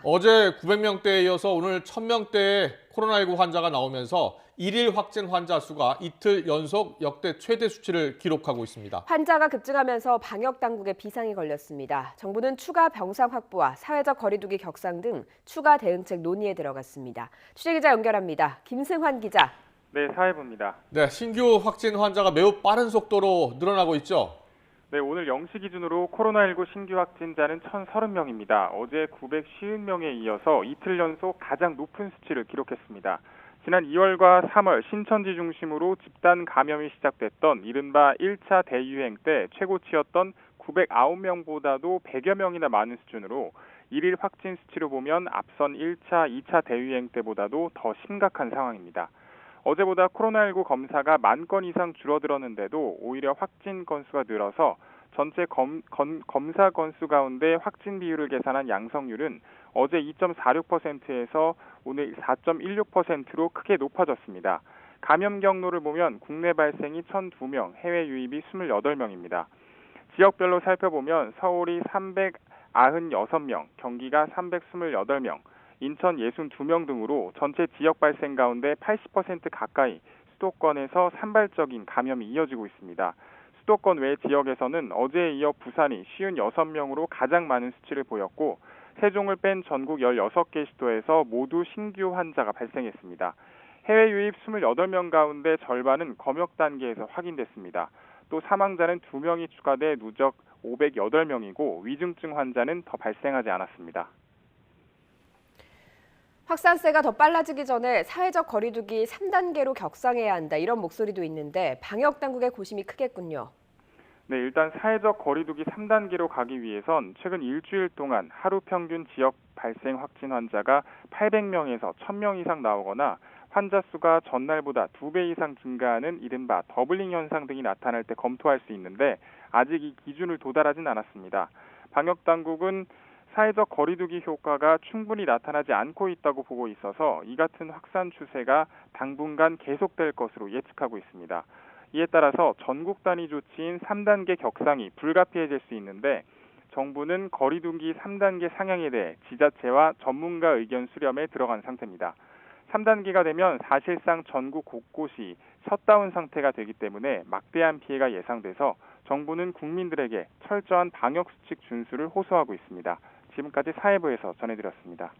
어제 900명대에 이어서 오늘 1000명대의 코로나19 환자가 나오면서 일일 확진 환자 수가 이틀 연속 역대 최대 수치를 기록하고 있습니다. 환자가 급증하면서 방역 당국에 비상이 걸렸습니다. 정부는 추가 병상 확보와 사회적 거리두기 격상 등 추가 대응책 논의에 들어갔습니다. 취재기자 연결합니다. 김승환 기자. 네, 사회부입니다. 네, 신규 확진 환자가 매우 빠른 속도로 늘어나고 있죠. 네, 오늘 0시 기준으로 코로나19 신규 확진자는 1,030명입니다. 어제 950명에 이어서 이틀 연속 가장 높은 수치를 기록했습니다. 지난 2월과 3월 신천지 중심으로 집단 감염이 시작됐던 이른바 1차 대유행 때 최고치였던 909명보다도 100여 명이나 많은 수준으로 일일 확진 수치로 보면 앞선 1차, 2차 대유행 때보다도 더 심각한 상황입니다. 어제보다 코로나19 검사가 10,000건 이상 줄어들었는데도 오히려 확진 건수가 늘어서 전체 검사 건수 가운데 확진 비율을 계산한 양성률은 어제 2.46%에서 오늘 4.16%로 크게 높아졌습니다. 감염 경로를 보면 국내 발생이 1,002명, 해외 유입이 28명입니다. 지역별로 살펴보면 서울이 396명, 경기가 328명, 인천 62명 등으로 전체 지역 발생 가운데 80% 가까이 수도권에서 산발적인 감염이 이어지고 있습니다. 수도권 외 지역에서는 어제에 이어 부산이 56명으로 가장 많은 수치를 보였고 세종을 뺀 전국 16개 시도에서 모두 신규 환자가 발생했습니다. 해외 유입 28명 가운데 절반은 검역 단계에서 확인됐습니다. 또 사망자는 2명이 추가돼 누적 508명이고 위중증 환자는 더 발생하지 않았습니다. 확산세가 더 빨라지기 전에 사회적 거리두기 3단계로 격상해야 한다. 이런 목소리도 있는데 방역 당국의 고심이 크겠군요. 네, 일단 사회적 거리두기 3단계로 가기 위해선 최근 일주일 동안 하루 평균 지역 발생 확진 환자가 800명에서 1,000명 이상 나오거나 환자 수가 전날보다 2배 이상 증가하는 이른바 더블링 현상 등이 나타날 때 검토할 수 있는데 아직 이 기준을 도달하진 않았습니다. 방역 당국은 사회적 거리두기 효과가 충분히 나타나지 않고 있다고 보고 있어서 이 같은 확산 추세가 당분간 계속될 것으로 예측하고 있습니다. 이에 따라서 전국 단위 조치인 3단계 격상이 불가피해질 수 있는데 정부는 거리두기 3단계 상향에 대해 지자체와 전문가 의견 수렴에 들어간 상태입니다. 3단계가 되면 사실상 전국 곳곳이 셧다운 상태가 되기 때문에 막대한 피해가 예상돼서 정부는 국민들에게 철저한 방역수칙 준수를 호소하고 있습니다. 지금까지 사회부에서 전해드렸습니다.